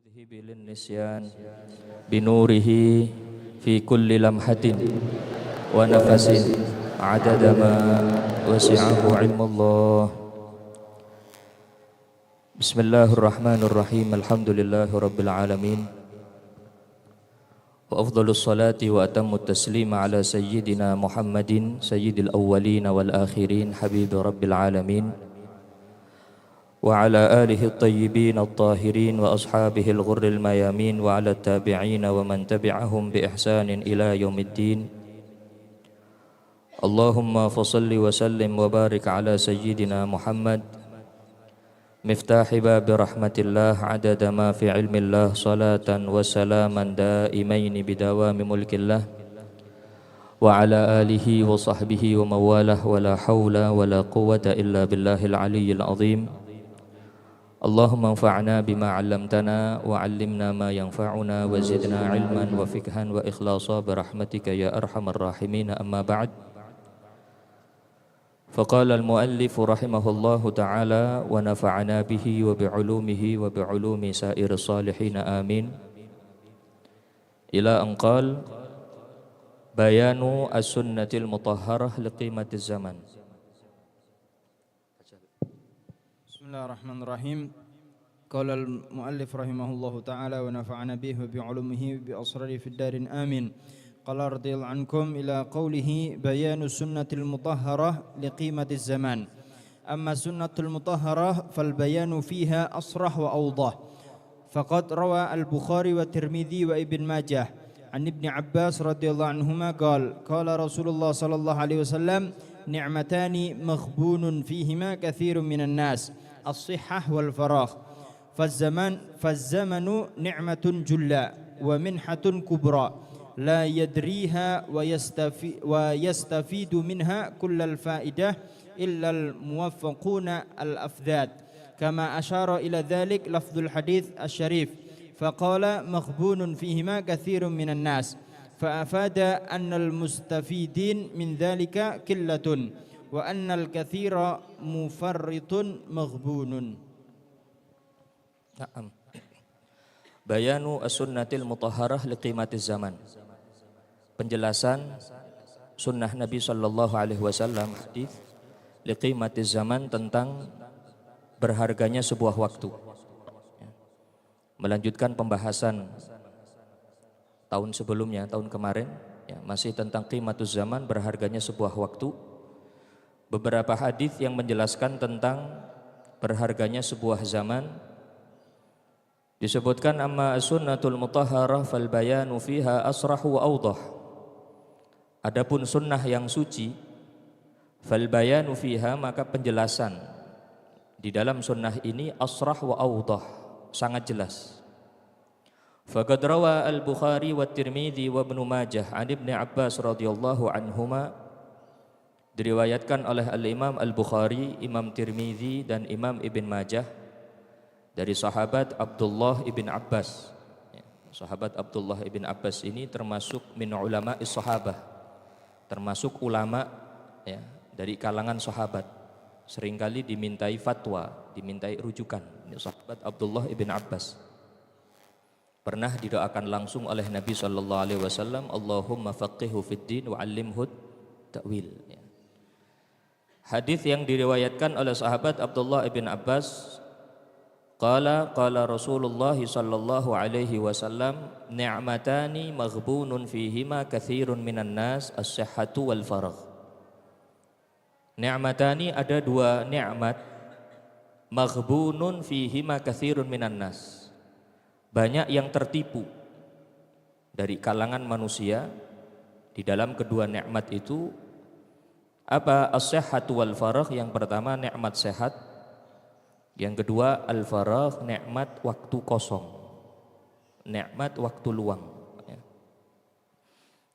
المذهب للنسيان بنوره في كل لمحة ونفس عدد ما وسعه علم الله. بسم الله الرحمن الرحيم. الحمد لله رب العالمين، وأفضل الصلاة وأتم التسليم على سيدنا محمد سيد الأولين والآخرين حبيب رب العالمين، وعلى آله الطيبين الطاهرين وأصحابه الغر الميامين، وعلى التابعين ومن تبعهم بإحسان إلى يوم الدين. اللهم فصل وسلم وبارك على سيدنا محمد مفتاح باب رحمة الله عدد ما في علم الله، صلاة وسلاما دائمين بدوام ملك الله، وعلى آله وصحبه ومواله، ولا حول ولا قوة إلا بالله العلي العظيم. اللهم انفعنا بما علمتنا وعلمنا ما ينفعنا وزدنا علما وفقها وإخلاصا برحمتك يا أرحم الراحمين. أما بعد، فقال المؤلف رحمه الله تعالى: ونفعنا به وبعلومه وبعلوم سائر الصالحين آمين. إلى أن قال: بيان السنة المطهرة لقيمة الزمن. Bismillahirrahmanirrahim. Qala al-muallif rahimahullahu ta'ala wa nafa'ana bihi wa bi'ulumihi wa bi'asrari fid darin amin. Qala radhiyallahu ankum ila qawlihi bayanu sunnatil mutahharah liqimatiz zaman. Amma sunnatul mutahharah fal bayanu fiha asrah wa awdah. Faqad rawa al-Bukhari wa Tirmidzi wa Ibn Majah an Ibn Abbas radhiyallahu anhuma qala Rasulullah sallallahu alaihi wasallam ni'matani maghbunun fihima katsirun minan nas as-sihhah wal faragh faz-zamanu ni'matun julla wa minhatun kubra la yadriha wa yastafidu minha kullal faidah illa al-muwaffaquna al-afdad kama ashara ila dhalik lafdhul hadith asy-syarif faqala maghbunun fihima katsirun minan nas فأفاد أن المستفيدين من ذلك قلة وأن الكثير مفرط مغبون. نعم. بيان السنة المطهرة لقيمة الزمان. Penjelasan sunnah Nabi sallallahu alaihi wasallam hadis liqimatiz zaman, tentang berharganya sebuah waktu. Melanjutkan pembahasan tahun sebelumnya, tahun kemarin, masih tentang qimatuz zaman, berharganya sebuah waktu. Beberapa hadis yang menjelaskan tentang berharganya sebuah zaman. Disebutkan amma sunnatul mutahharah fal bayanu fiha asrahu wa awdah. Adapun sunnah yang suci, fal bayanu fiha, maka penjelasan di dalam sunnah ini asrah wa awdah, sangat jelas. Faqad rawa al-Bukhari wa Tirmidzi wa Ibn Majah an Ibn Abbas radhiyallahu anhuma, diriwayatkan oleh al-Imam al-Bukhari, Imam Tirmidzi dan Imam Ibn Majah dari sahabat Abdullah ibn Abbas. Sahabat Abdullah ibn Abbas ini termasuk min ulama'is sahabah, termasuk ulama dari kalangan sahabat, seringkali dimintai fatwa, dimintai rujukan. Sahabat Abdullah ibn Abbas pernah didoakan langsung oleh Nabi sallallahu alaihi wasallam, Allahumma faqihhu fid din wa 'allimhu ta'wil. Hadis yang diriwayatkan oleh sahabat Abdullah ibn Abbas, qala Rasulullah sallallahu alaihi wasallam ni'matani maghbunun fihima katsirun minan nas as-sihhatu wal faragh. Ni'matani, ada dua nikmat, maghbunun fihima katsirun minan nas, banyak yang tertipu dari kalangan manusia di dalam kedua nikmat itu. Apa? As-sihhatu wal faragh. Yang pertama nikmat sehat, yang kedua al-faragh, nikmat waktu kosong, nikmat waktu luang.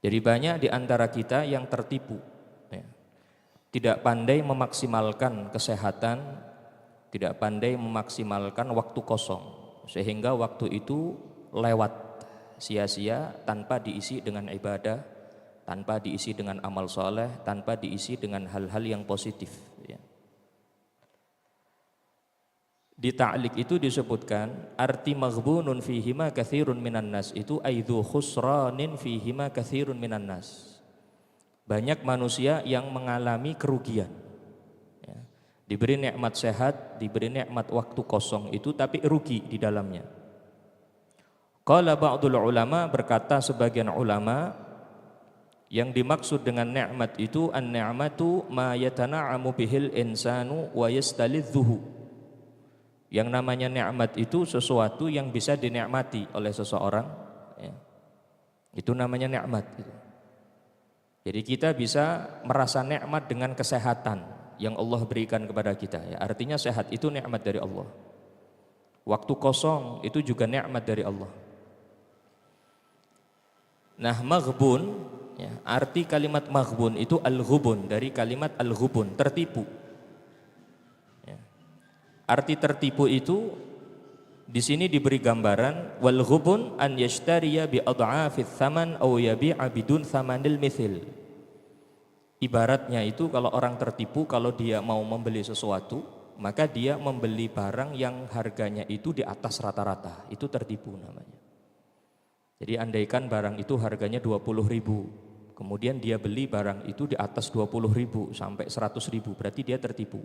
Jadi banyak di antara kita yang tertipu, tidak pandai memaksimalkan kesehatan, tidak pandai memaksimalkan waktu kosong, sehingga waktu itu lewat sia-sia tanpa diisi dengan ibadah, tanpa diisi dengan amal soleh, tanpa diisi dengan hal-hal yang positif. Di ta'liq itu disebutkan arti maghbunun fihima katsirun minan nas itu aidzu khusranin fihima katsirun minan nas. Banyak manusia yang mengalami kerugian. Ya. Diberi nikmat sehat, diberi nikmat waktu kosong itu tapi rugi di dalamnya. Qala ba'dul ulama, berkata sebagian ulama, yang dimaksud dengan nikmat itu an-ni'matu ma yatana'amu bihil insanu wa yastalidzuhu. Yang namanya nikmat itu sesuatu yang bisa dinikmati oleh seseorang, ya. Itu namanya nikmat gitu. Jadi kita bisa merasa nikmat dengan kesehatan yang Allah berikan kepada kita, ya. Artinya sehat itu nikmat dari Allah. Waktu kosong itu juga nikmat dari Allah. Nah, maghbun, ya, arti kalimat maghbun itu al-ghubun, dari kalimat al-ghubun, tertipu. Arti tertipu itu di sini diberi gambaran wal ghubun an yashtariya bi adhafith thaman aw yabi'a bidun thamanil mithil. Ibaratnya itu kalau orang tertipu, kalau dia mau membeli sesuatu, maka dia membeli barang yang harganya itu di atas rata-rata. Itu tertipu namanya. Jadi andaikan barang itu harganya 20.000, kemudian dia beli barang itu di atas 20.000 sampai 100.000, berarti dia tertipu.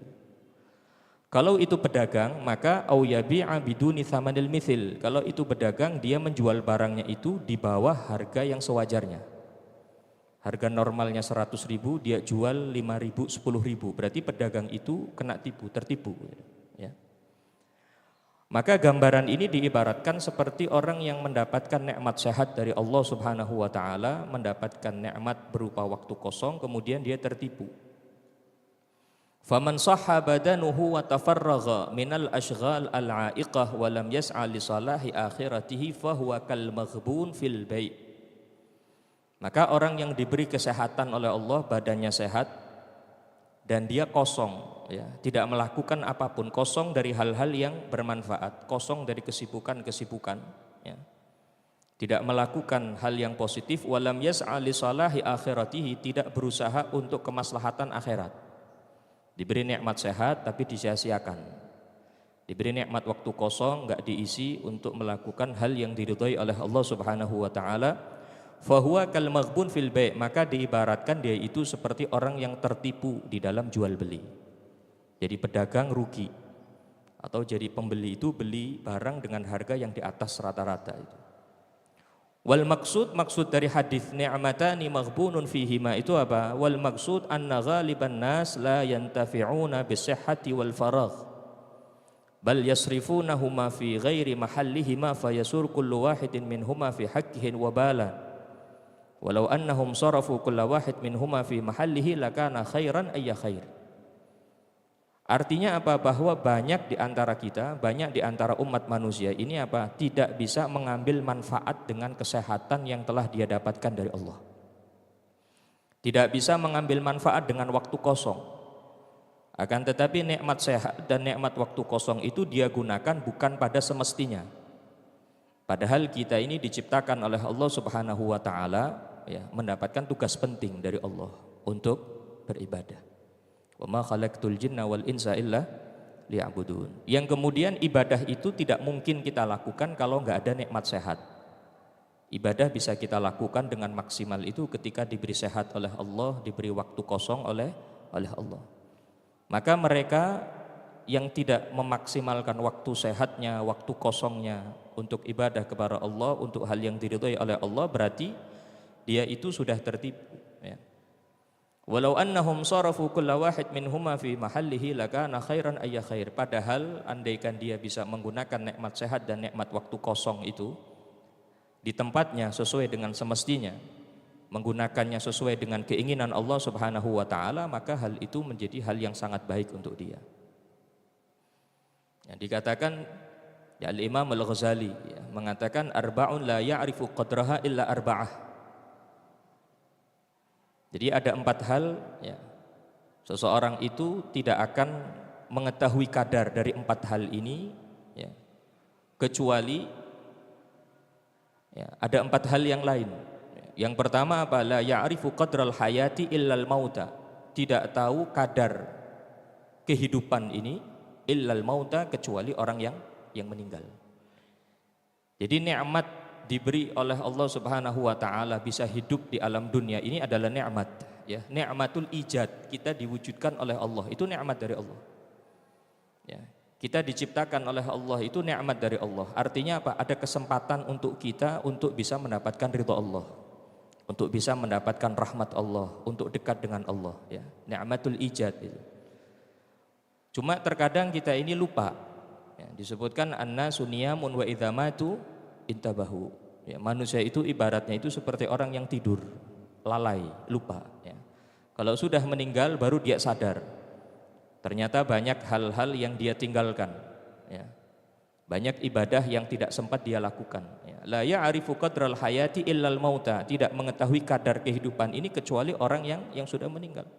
Kalau itu pedagang, maka au yabi'a biduni tsamanil mithil. Kalau itu pedagang, dia menjual barangnya itu di bawah harga yang sewajarnya. Harga normalnya 100.000, dia jual 5.000, 10.000. Berarti pedagang itu kena tipu, tertipu, ya. Maka gambaran ini diibaratkan seperti orang yang mendapatkan nikmat sehat dari Allah Subhanahu wa taala, mendapatkan nikmat berupa waktu kosong, kemudian dia tertipu. Faman sahha badanuhu wa tafarragha minal ashghal al-a'iqah wa lam yas'a li salahi akhiratihi fa huwa kal maghbun fil bai'. Maka orang yang diberi kesehatan oleh Allah, badannya sehat dan dia kosong, ya, tidak melakukan apapun, kosong dari hal-hal yang bermanfaat, kosong dari kesibukan-kesibukan, ya. Tidak melakukan hal yang positif, wa lam yas'a li salahi akhiratihi, tidak berusaha untuk kemaslahatan akhirat. Diberi nikmat sehat tapi disia-siakan. Diberi nikmat waktu kosong enggak diisi untuk melakukan hal yang diridhai oleh Allah Subhanahu wa taala. Fahuwa kal maghbun fil bai', maka diibaratkan dia itu seperti orang yang tertipu di dalam jual beli. Jadi pedagang rugi, atau jadi pembeli itu beli barang dengan harga yang di atas rata-rata itu. Wal maksud dari hadis ni'matani maghbunun fihima itu apa? Wal maksud anna ghaliban nas la yantafi'una bisihhati wal faragh bal yasrifunahuma fi ghairi mahallihima fayasur kullu wahidin minhuma fi haqqihin wa balan walau annahum sarafu kullu wahid minhuma fi mahallihi lakana khairan ayya khair. Artinya apa? Bahwa banyak di antara kita, banyak di antara umat manusia ini apa? Tidak bisa mengambil manfaat dengan kesehatan yang telah dia dapatkan dari Allah. Tidak bisa mengambil manfaat dengan waktu kosong. Akan tetapi nikmat sehat dan nikmat waktu kosong itu dia gunakan bukan pada semestinya. Padahal kita ini diciptakan oleh Allah Subhanahu wa taala, ya, mendapatkan tugas penting dari Allah untuk beribadah. Wa ma khalaqtul jinna wal insa illa liya'budun. Yang kemudian ibadah itu tidak mungkin kita lakukan kalau enggak ada nikmat sehat. Ibadah bisa kita lakukan dengan maksimal itu ketika diberi sehat oleh Allah, diberi waktu kosong oleh Allah. Maka mereka yang tidak memaksimalkan waktu sehatnya, waktu kosongnya untuk ibadah kepada Allah, untuk hal yang diridhai oleh Allah, berarti dia itu sudah tertipu, ya. Walau annahum sarafu kulla wahid minhuma fi mahallihi lakana khairan ayya khair. Padahal andaikan dia bisa menggunakan nikmat sehat dan nikmat waktu kosong itu di tempatnya sesuai dengan semestinya, menggunakannya sesuai dengan keinginan Allah Subhanahu wa taala, maka hal itu menjadi hal yang sangat baik untuk dia. Yang dikatakan ya, Al-Imam Al-Ghazali, ya, mengatakan arba'un la ya'rifu qadraha illa arba'ah. Jadi ada 4 hal, ya, seseorang itu tidak akan mengetahui kadar dari 4 hal ini, ya, kecuali, ya, ada 4 hal yang lain. Yang pertama apa? La ya'rifu qadral hayati illal mauta. Tidak tahu kadar kehidupan ini illal mauta, kecuali orang yang meninggal. Jadi nikmat diberi oleh Allah Subhanahu wa taala bisa hidup di alam dunia ini adalah nikmat, ya. Nikmatul ijad, kita diwujudkan oleh Allah, itu nikmat dari Allah. Ya. Kita diciptakan oleh Allah, itu nikmat dari Allah. Artinya apa? Ada kesempatan untuk kita untuk bisa mendapatkan ridha Allah, untuk bisa mendapatkan rahmat Allah, untuk dekat dengan Allah, ya. Nikmatul ijad itu. Cuma terkadang kita ini lupa, ya. Disebutkan annasu niyamun wa idza matu intabahu, ya. Manusia itu ibaratnya itu seperti orang yang tidur, lalai, lupa, ya. Kalau sudah meninggal baru dia sadar. Ternyata banyak hal-hal yang dia tinggalkan, ya. Banyak ibadah yang tidak sempat dia lakukan, ya. La ya'rifu qadral hayati illal mauta, tidak mengetahui kadar kehidupan ini kecuali orang yang sudah meninggal.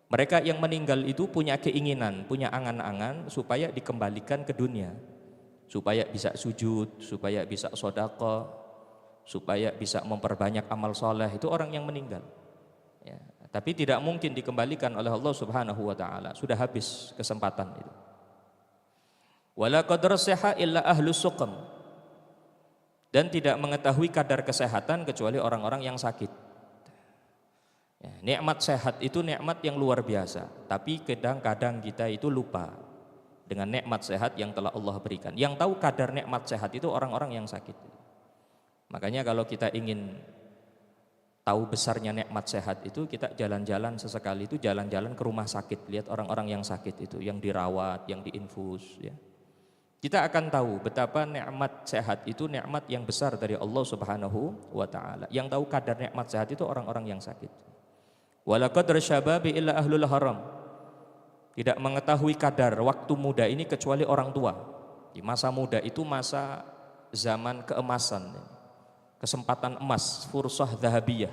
Mereka yang meninggal itu punya keinginan, punya angan-angan supaya dikembalikan ke dunia, supaya bisa sujud, supaya bisa sedekah, supaya bisa memperbanyak amal soleh. Itu orang yang meninggal, ya. Tapi tidak mungkin dikembalikan oleh Allah Subhanahu wa taala, sudah habis kesempatan itu. Wala qadra siha illa ahlus suqam, dan tidak mengetahui kadar kesehatan kecuali orang-orang yang sakit. Ya, nikmat sehat itu nikmat yang luar biasa, tapi kadang-kadang kita itu lupa dengan nikmat sehat yang telah Allah berikan. Yang tahu kadar nikmat sehat itu orang-orang yang sakit. Makanya kalau kita ingin tahu besarnya nikmat sehat itu, kita jalan-jalan sesekali itu, jalan-jalan ke rumah sakit, lihat orang-orang yang sakit itu, yang dirawat, yang diinfus, ya. Kita akan tahu betapa nikmat sehat itu nikmat yang besar dari Allah Subhanahu wa taala. Yang tahu kadar nikmat sehat itu orang-orang yang sakit. Wala qadra syababi illa ahlul haram, tidak mengetahui kadar waktu muda ini kecuali orang tua. Di masa muda itu masa zaman keemasan, kesempatan emas, fursah dhahabiyah.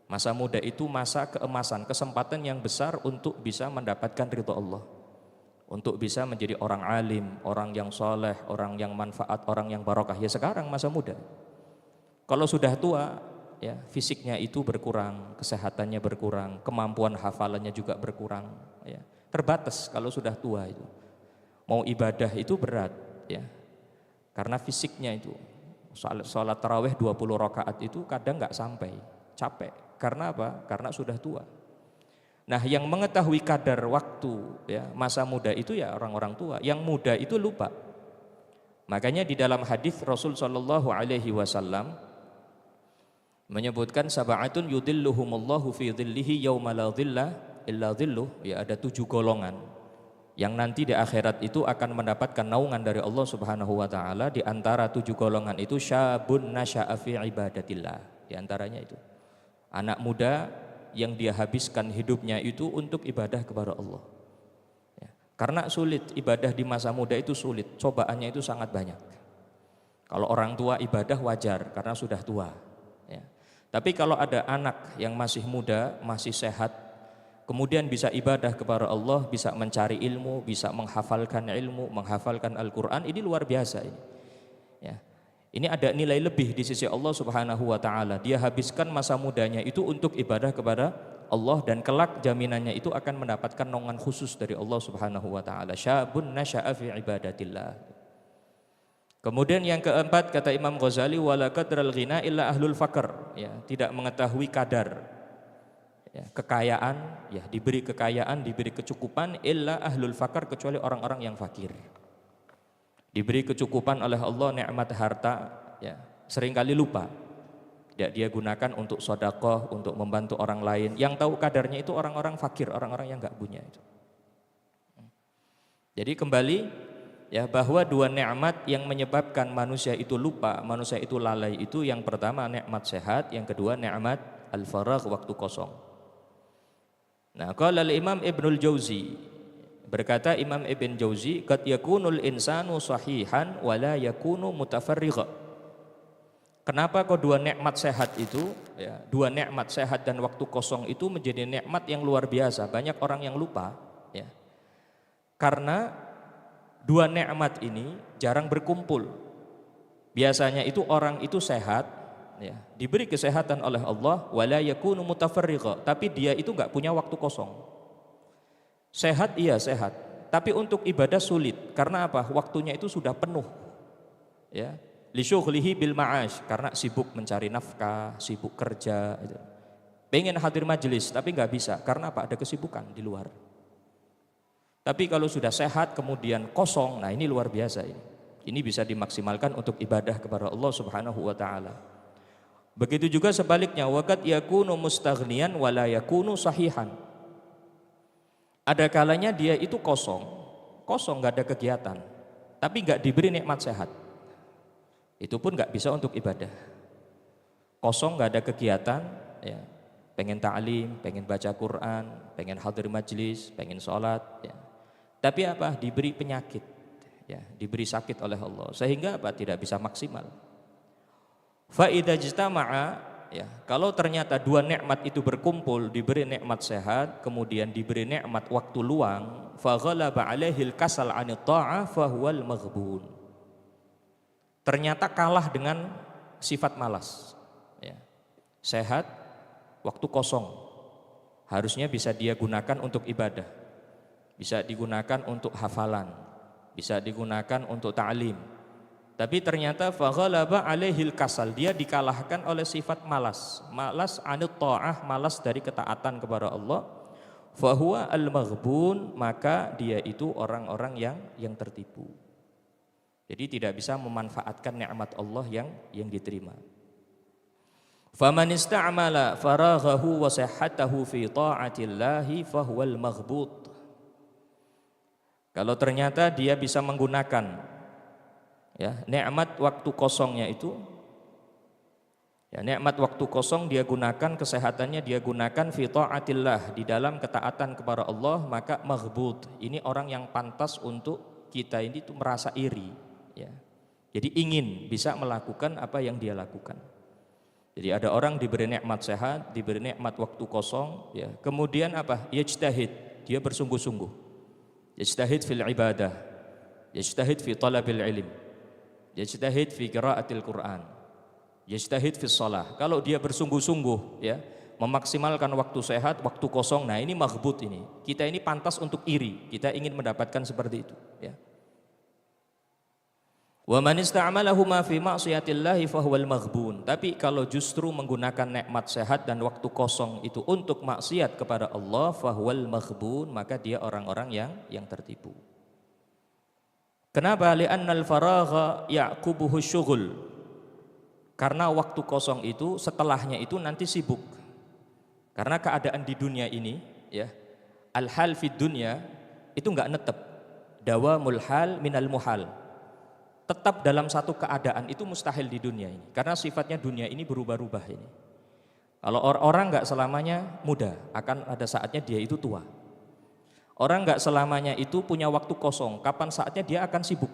Masa muda itu masa keemasan, kesempatan yang besar untuk bisa mendapatkan ridha Allah, untuk bisa menjadi orang alim, orang yang soleh, orang yang manfaat, orang yang barokah. Ya sekarang masa muda. Kalau sudah tua, ya fisiknya itu berkurang, kesehatannya berkurang, kemampuan hafalannya juga berkurang, ya. Terbatas kalau sudah tua itu. Mau ibadah itu berat, ya. Karena fisiknya itu. Salat tarawih 20 rakaat itu kadang nggak sampai, capek. Karena apa? Karena sudah tua. Nah, yang mengetahui kadar waktu, ya, masa muda itu ya orang-orang tua. Yang muda itu lupa. Makanya di dalam hadis Rasul Shallallahu Alaihi Wasallam menyebutkan sab'atun yudhilluhumullahu fi dhillihi yauma la dhilla illa dhilluh, ya, ada 7 golongan yang nanti di akhirat itu akan mendapatkan naungan dari Allah Subhanahu wa taala. Di antara 7 golongan itu syabun nasya'a fi ibadatillah. Di antaranya itu anak muda yang dia habiskan hidupnya itu untuk ibadah kepada Allah, ya. Karena sulit ibadah di masa muda itu, sulit, cobaannya itu sangat banyak. Kalau orang tua ibadah wajar karena sudah tua, ya. Tapi kalau ada anak yang masih muda, masih sehat, kemudian bisa ibadah kepada Allah, bisa mencari ilmu, bisa menghafalkan ilmu, menghafalkan Al-Quran, ini luar biasa ini, ya. Ini ada nilai lebih di sisi Allah Subhanahu wa taala. Dia habiskan masa mudanya itu untuk ibadah kepada Allah, dan kelak jaminannya itu akan mendapatkan naungan khusus dari Allah Subhanahu wa taala. Syabun nasya'a fi ibadatillah. Kemudian yang keempat kata Imam Ghazali, wala qadral ghina illa ahlul faqr, ya, tidak mengetahui kadar, ya, kekayaan, ya, diberi kekayaan, diberi kecukupan, illa ahlul faqr, kecuali orang-orang yang fakir. Diberi kecukupan oleh Allah nikmat harta, ya, seringkali lupa. Tidak dia gunakan untuk sedekah, untuk membantu orang lain. Yang tahu kadarnya itu orang-orang fakir, orang-orang yang enggak punya itu. Jadi kembali, ya, bahwa 2 nikmat yang menyebabkan manusia itu lupa, manusia itu lalai itu, yang pertama nikmat sehat, yang kedua nikmat al-faragh, waktu kosong. Nah, qala al-Imam Ibnul Jauzi, berkata Imam Ibn Jauzi, qad yakunul insanu sahihan wa la yakunu mutafarrigha. Kenapa kok 2 nikmat sehat itu, ya, 2 nikmat sehat dan waktu kosong itu menjadi nikmat yang luar biasa? Banyak orang yang lupa, ya. Karena 2 nikmat ini jarang berkumpul. Biasanya itu orang itu sehat, ya, diberi kesehatan oleh Allah, wa la yakunu mutafarrigha, tapi dia itu enggak punya waktu kosong. Sehat, iya sehat, Tapi untuk ibadah sulit. Karena apa? Waktunya itu sudah penuh. Ya, li syughlihi bil ma'ash, karena sibuk mencari nafkah, sibuk kerja gitu. Pengen hadir majelis tapi nggak bisa. Karena apa? Ada kesibukan di luar. Tapi kalau sudah sehat kemudian kosong, nah ini luar biasa ini. Ini bisa dimaksimalkan untuk ibadah kepada Allah Subhanahu wa taala. Begitu juga sebaliknya, waqad yakunu mustaghniyan wa la yakunu sahihan. Ada kalanya dia itu kosong nggak ada kegiatan, tapi nggak diberi nikmat sehat. Itu pun nggak bisa untuk ibadah. Kosong nggak ada kegiatan, ya. Pengen ta'lim, pengen baca Quran, pengen hadir majlis, pengen sholat, ya. Tapi apa? Diberi penyakit, ya, diberi sakit oleh Allah, sehingga apa? Tidak bisa maksimal. Fa idza ijtama'a, ya, kalau ternyata dua nikmat itu berkumpul, diberi nikmat sehat, kemudian diberi nikmat waktu luang, fa ghalaba 'alaihil kasal 'anit tha'ah fa huwal maghbun. Ternyata kalah dengan sifat malas, ya. Sehat, waktu kosong, harusnya bisa dia gunakan untuk ibadah, bisa digunakan untuk hafalan, bisa digunakan untuk ta'lim. Tapi ternyata faghalaba alaihil kasal, dia dikalahkan oleh sifat malas. Malas anut ta'ah, malas dari ketaatan kepada Allah. Fahuwa al-maghbun, maka dia itu orang-orang yang tertipu. Jadi tidak bisa memanfaatkan nikmat Allah yang diterima. Faman ista'mala faraghahu wa sihhatahu fi ta'atillahi fahuwal maghbut. Kalau ternyata dia bisa menggunakan, ya, nikmat waktu kosongnya itu, ya, nikmat waktu kosong dia gunakan, kesehatannya dia gunakan fi ta'atillah, di dalam ketaatan kepada Allah, maka maghbut. Ini orang yang pantas untuk kita ini tuh merasa iri, ya. Jadi ingin bisa melakukan apa yang dia lakukan. Jadi ada orang diberi nikmat sehat, diberi nikmat waktu kosong, ya. Kemudian apa? Yajtahid, dia bersungguh-sungguh. Yajtahid fil ibadah, yajtahid fi talabil ilm, yajtahid fi qiraatil Quran, yajtahid fi shalah. Kalau dia bersungguh-sungguh, ya, memaksimalkan waktu sehat, waktu kosong, nah ini maghbut ini. Kita ini pantas untuk iri, kita ingin mendapatkan seperti itu, ya. Wa man ista'malahu ma fi ma'siyatillahi fahuwal maghbun. Tapi kalau justru menggunakan nikmat sehat dan waktu kosong itu untuk maksiat kepada Allah, fahuwal maghbun, maka dia orang-orang yang tertipu. Kenapa? Li'annal faragha ya'qubuhu syughul. Karena waktu kosong itu setelahnya itu nanti sibuk. Karena keadaan di dunia ini, ya, al-hal fid dunya itu enggak netep. Dawamul hal minal muhal. Tetap dalam satu keadaan itu mustahil di dunia ini. Karena sifatnya dunia ini berubah-ubah ini. Kalau orang enggak selamanya muda, akan ada saatnya dia itu tua. Orang enggak selamanya itu punya waktu kosong, kapan saatnya dia akan sibuk.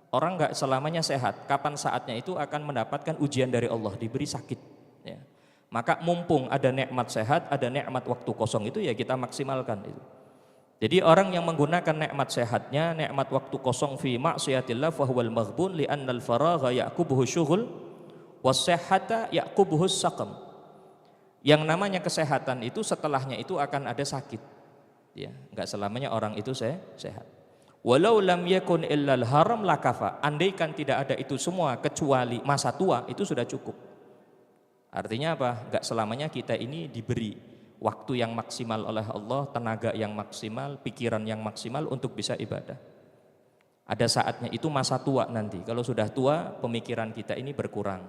Orang enggak selamanya sehat, kapan saatnya itu akan mendapatkan ujian dari Allah, diberi sakit, ya. Maka mumpung ada nikmat sehat, ada nikmat waktu kosong itu, ya kita maksimalkan itu. Jadi orang yang menggunakan nikmat sehatnya, nikmat waktu kosong fi ma'siyatillah fahuwal maghbun li'annal faragha ya'qubuhu syughul was-sihhata ya'qubuhu saqam. Yang namanya kesehatan itu setelahnya itu akan ada sakit. Ya, enggak selamanya orang itu sehat. Walau lam yakun illal haram lakafa. Andaikan tidak ada itu semua kecuali masa tua, itu sudah cukup. Artinya apa? Enggak selamanya kita ini diberi waktu yang maksimal oleh Allah, tenaga yang maksimal, pikiran yang maksimal untuk bisa ibadah. Ada saatnya itu masa tua nanti. Kalau sudah tua, pemikiran kita ini berkurang,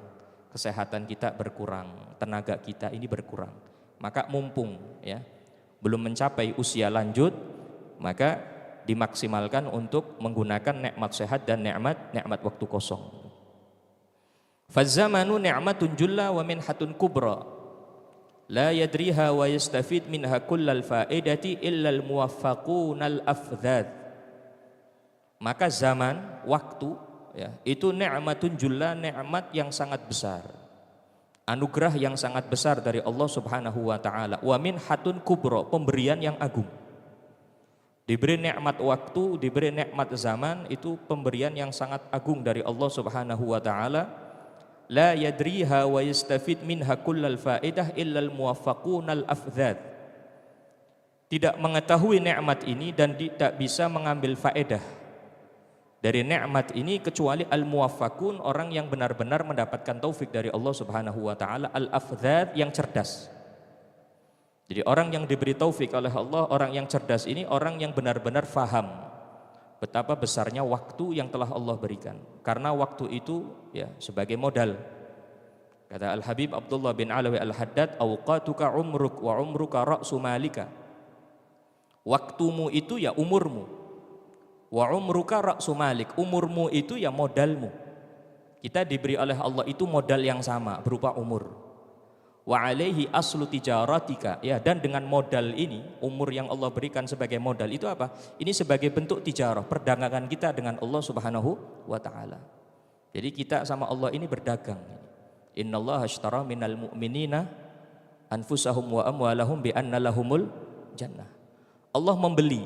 kesehatan kita berkurang, tenaga kita ini berkurang. Maka mumpung, ya, belum mencapai usia lanjut, maka dimaksimalkan untuk menggunakan nikmat sehat dan nikmat waktu kosong. Fazamanu ni'matun julla wa minhatun kubra. La yadriha wa yastafid minha kullal faidati illal muwaffaqunal afdhad. Maka zaman, waktu, ya, itu ni'matun julla, nikmat yang sangat besar, anugerah yang sangat besar dari Allah Subhanahu wa taala. Wa minhatun kubra, pemberian yang agung. Diberi nikmat waktu, diberi nikmat zaman, itu pemberian yang sangat agung dari Allah Subhanahu wa taala. La yadriha wa yastafid minha kullal faidah illal muwaffaqunal afdhad. tidak mengetahui nikmat ini dan tidak bisa mengambil faedah dari nikmat ini kecuali al-muwaffaqun, orang yang benar-benar mendapatkan taufik dari Allah Subhanahu wa taala, al-afdhad, yang cerdas. Jadi orang yang diberi taufik oleh Allah, orang yang cerdas ini orang yang benar-benar faham betapa besarnya waktu yang telah Allah berikan. Karena waktu itu ya sebagai modal. Kata Al-Habib Abdullah bin Alawi Al-Haddad, awqatuka umruk wa umruka ra'su malika. Waktumu itu ya umurmu. Wa umruka ra'su malik. Umurmu itu ya modalmu. Kita diberi oleh Allah itu modal yang sama berupa umur. Wa alaihi aslu tijaratika, ya, dan dengan modal ini, umur yang Allah berikan sebagai modal itu apa? Ini sebagai bentuk tijarah, perdagangan kita dengan Allah Subhanahu wa taala. Jadi kita sama Allah ini berdagang. Innallaha ashtara minal mu'minina anfusahum wa amwalahum bi anna lahumul jannah. Allah membeli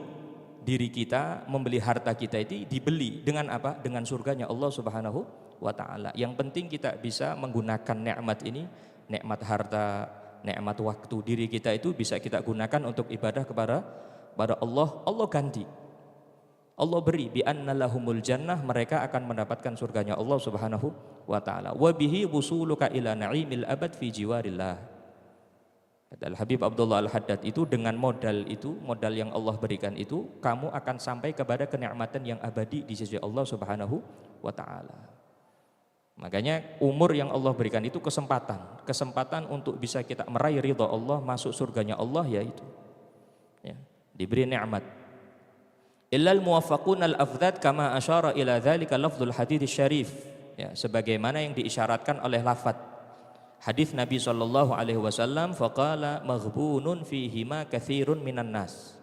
diri kita, membeli harta kita itu dibeli dengan apa? Dengan surganya Allah Subhanahu wa taala. Yang penting kita bisa menggunakan nikmat ini, nikmat harta, nikmat waktu diri kita itu bisa kita gunakan untuk ibadah kepada Allah. Allah ganti. Allah beri bi anna lahumul jannah, mereka akan mendapatkan surganya Allah Subhanahu wa taala. Wa bihi wusuluka ila na'imil abad fi jiwarillah. Al-Habib Abdullah Al-Haddad itu dengan modal itu, modal yang Allah berikan itu, kamu akan sampai kepada kenikmatan yang abadi di sisi Allah Subhanahu wa taala. Makanya umur yang Allah berikan itu kesempatan untuk bisa kita meraih ridha Allah, masuk surganya Allah, yaitu ya, diberi nikmat. Illal muwaffaqun al-afdhad kama asyara ila dzalika lafdzul hadits syarif, ya, sebagaimana yang diisyaratkan oleh lafaz hadis Nabi sallallahu alaihi wasallam, faqala maghbunun fihima katsirun minan nas.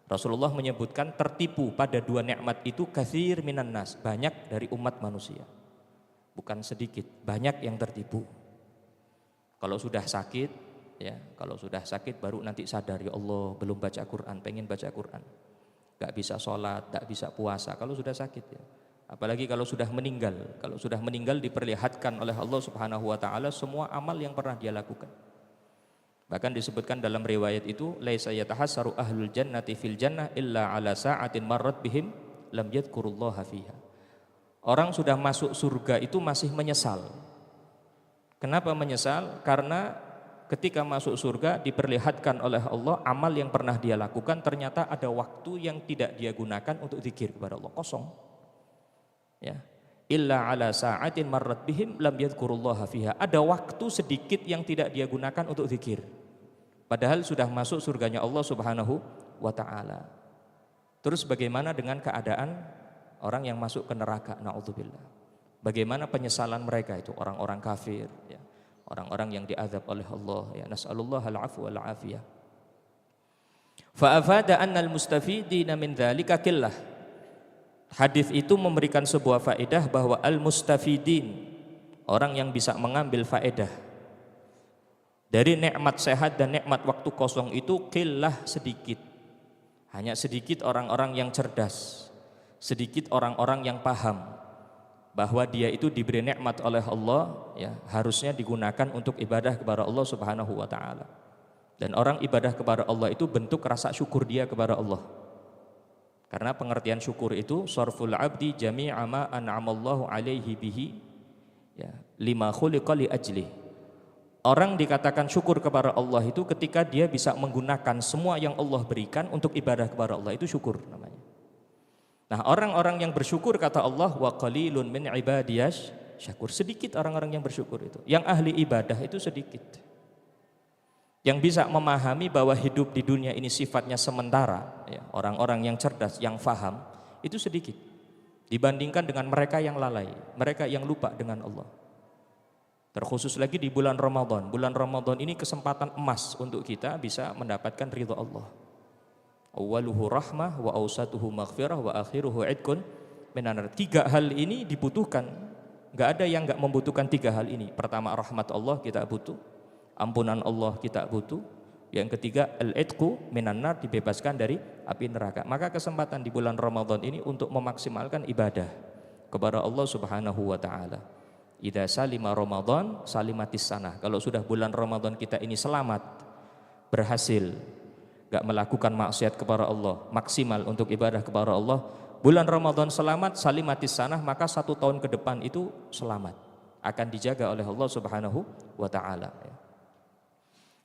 Rasulullah menyebutkan tertipu pada dua nikmat itu katsir minan nas, banyak dari umat manusia. Bukan sedikit, banyak yang tertipu. Kalau sudah sakit, ya, kalau sudah sakit baru nanti sadar, ya Allah belum baca Quran, pengen baca Quran. Gak bisa sholat, gak bisa puasa kalau sudah sakit, ya. Apalagi kalau sudah meninggal. Kalau sudah meninggal diperlihatkan oleh Allah Subhanahu wa taala semua amal yang pernah dia lakukan. Bahkan disebutkan dalam riwayat itu, laisa yatahassaru ahlul jannati fil jannah illa ala sa'atin marrat bihim lam yadhkurullaha fiha. Orang sudah masuk surga itu masih menyesal. Kenapa menyesal? Karena ketika masuk surga diperlihatkan oleh Allah amal yang pernah dia lakukan, ternyata ada waktu yang tidak dia gunakan untuk zikir kepada Allah, kosong. Ya, illa ala sa'atin marrat bihim lam yadhkurullaha fiha. Ada waktu sedikit yang tidak dia gunakan untuk zikir, padahal sudah masuk surganya Allah Subhanahu wa taala. Terus bagaimana dengan keadaan orang yang masuk ke neraka, naudzubillah? Bagaimana penyesalan mereka itu, orang-orang kafir, ya, orang-orang yang diazab oleh Allah, ya, nas'alullahal afwa wal afiyah. Fa afada anna al mustafidina min dzalika qillah. Hadis itu memberikan sebuah faedah bahwa al-mustafidin, orang yang bisa mengambil faedah dari nikmat sehat dan nikmat waktu kosong itu qillah, sedikit. Hanya sedikit orang-orang yang cerdas, sedikit orang-orang yang paham bahwa dia itu diberi nikmat oleh Allah, ya, harusnya digunakan untuk ibadah kepada Allah Subhanahu wa taala. Dan orang ibadah kepada Allah itu bentuk rasa syukur dia kepada Allah. Karena pengertian syukur itu sarful abdi jami'a ma an'amallahu alaihi bihi, ya, lima khuliqa li ajli. Orang dikatakan syukur kepada Allah itu ketika dia bisa menggunakan semua yang Allah berikan untuk ibadah kepada Allah, itu syukur namanya. Nah, orang-orang yang bersyukur, kata Allah, wa qalilun min ibadiyas syakur, sedikit orang-orang yang bersyukur itu. Yang ahli ibadah itu sedikit. Yang bisa memahami bahwa hidup di dunia ini sifatnya sementara, ya, orang-orang yang cerdas, yang faham, itu sedikit dibandingkan dengan mereka yang lalai, mereka yang lupa dengan Allah. Terkhusus lagi di bulan Ramadan. Bulan Ramadan ini kesempatan emas untuk kita bisa mendapatkan ridha Allah. Awwaluhu rahmah wa awsatuhu maghfirah wa akhiruhu idkun minan nar. 3 hal ini dibutuhkan. Enggak ada yang enggak membutuhkan 3 hal ini. Pertama, rahmat Allah kita butuh, ampunan Allah kita butuh. Yang ketiga, al-idku minan nar, dibebaskan dari api neraka. Maka kesempatan di bulan Ramadan ini untuk memaksimalkan ibadah kepada Allah Subhanahu wa taala. Idza salima Ramadan salimatis sanah. Kalau sudah bulan Ramadan kita ini selamat, berhasil, enggak melakukan maksiat kepada Allah, maksimal untuk ibadah kepada Allah, bulan Ramadan selamat, salimatis sanah, maka 1 tahun ke depan itu selamat, akan dijaga oleh Allah Subhanahu wa taala.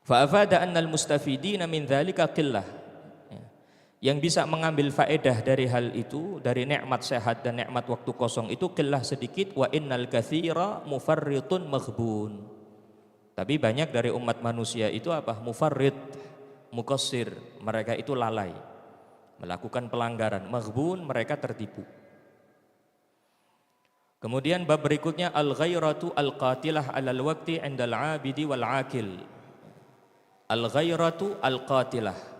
Fa afada annal mustafidina min dzalika qillah. Yang bisa mengambil faedah dari hal itu, dari nikmat sehat dan nikmat waktu kosong itu qillah sedikit, wa innal katsira mufarritun maghbun. Tapi banyak dari umat manusia itu apa? Mufarrid, muqassir, mereka itu lalai, melakukan pelanggaran, maghbun, mereka tertipu. Kemudian bab berikutnya al-ghairatu al-qatilah 'alal waqti 'indal 'abidi wal 'akil. Al-ghairatu al-qatilah.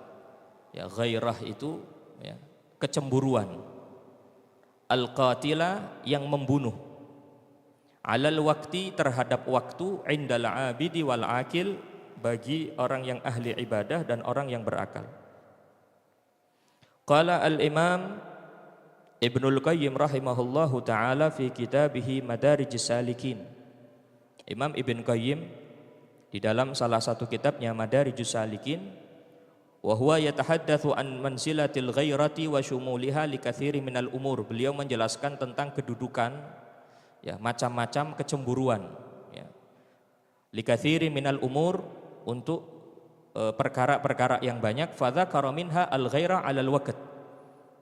Ya, ghairah itu ya, kecemburuan. Al-qatilah yang membunuh. 'Alal waqti terhadap waktu, 'indal 'abidi wal 'akil bagi orang yang ahli ibadah dan orang yang berakal. Qala al-Imam Ibnul Qayyim rahimahullahu ta'ala fi kitabih Madarijus Salikin. Imam Ibn Qayyim di dalam salah satu kitabnya Madarijus Salikin, wa huwa yatahaddatsu an manzilatil ghairati wa syumuliha li katsiri minal umur. Beliau menjelaskan tentang kedudukan ya macam-macam kecemburuan ya. Li katsiri minal umur, untuk perkara-perkara yang banyak. Fadzakara minha al-ghaira 'alal waqt.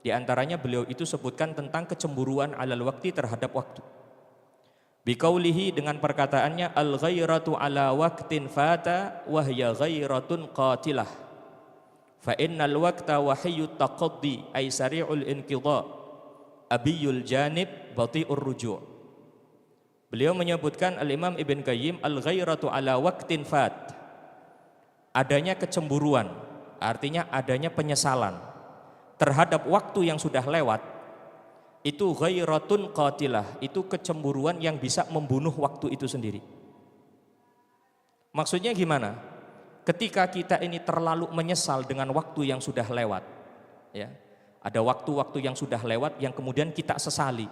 Di antaranya beliau itu sebutkan tentang kecemburuan 'alal waqti terhadap waktu. Biqaulihi, dengan perkataannya al-ghairatu 'ala waqtin fata wa hiya ghairatun qatilah. Fa innal waqta wahiyyut taqaddi ay sari'ul inqidha, abiyul janib, bati'ur ruju'. Beliau menyebutkan al-Imam Ibn Qayyim al-ghairatu 'ala waqtin fat. Adanya kecemburuan, artinya adanya penyesalan terhadap waktu yang sudah lewat. Itu ghairatun qatilah, itu kecemburuan yang bisa membunuh waktu itu sendiri. Maksudnya gimana? Ketika kita ini terlalu menyesal dengan waktu yang sudah lewat ya. Ada waktu-waktu yang sudah lewat yang kemudian kita sesali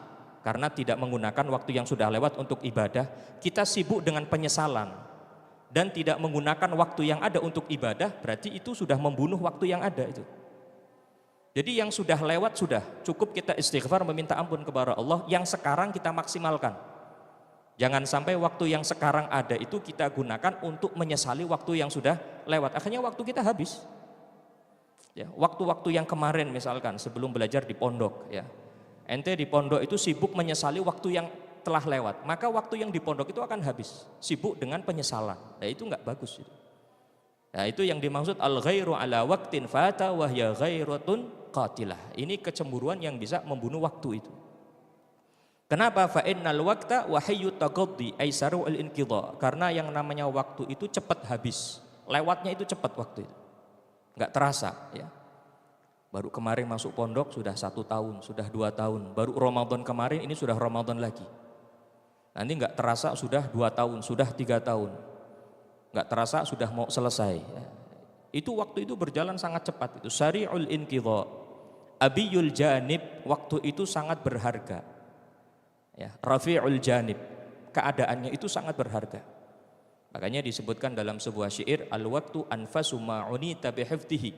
karena tidak menggunakan waktu yang sudah lewat untuk ibadah. Kita sibuk dengan penyesalan dan tidak menggunakan waktu yang ada untuk ibadah, berarti itu sudah membunuh waktu yang ada itu. Jadi yang sudah lewat sudah, cukup kita istighfar meminta ampun kepada Allah, yang sekarang kita maksimalkan. Jangan sampai waktu yang sekarang ada itu kita gunakan untuk menyesali waktu yang sudah lewat. Akhirnya waktu kita habis. Ya, waktu-waktu yang kemarin misalkan sebelum belajar di pondok ya. Ente di pondok itu sibuk menyesali waktu yang telah lewat, maka waktu yang di pondok itu akan habis. Sibuk dengan penyesalan. Nah, itu enggak bagus itu. Nah, itu yang dimaksud al-ghairu 'ala waqtin fata wa hiya ghairatun qatilah. Ini kecemburuan yang bisa membunuh waktu itu. Kenapa? Fa innal waqta wahiyyut taqaddi ay sarul inqidha. Karena yang namanya waktu itu cepat habis. Lewatnya itu cepat waktu itu. Enggak terasa ya. Baru kemarin masuk pondok sudah 1 tahun, sudah 2 tahun. Baru Ramadan kemarin ini sudah Ramadan lagi. Nanti enggak terasa sudah 2 tahun, sudah 3 tahun. Enggak terasa sudah mau selesai. Itu waktu itu berjalan sangat cepat itu. Sari'ul inqidha, abiyul janib, waktu itu sangat berharga. Ya, rafi'ul janib, keadaannya itu sangat berharga. Makanya disebutkan dalam sebuah syair, al-waqtu anfasu ma'unita bihifdhihi.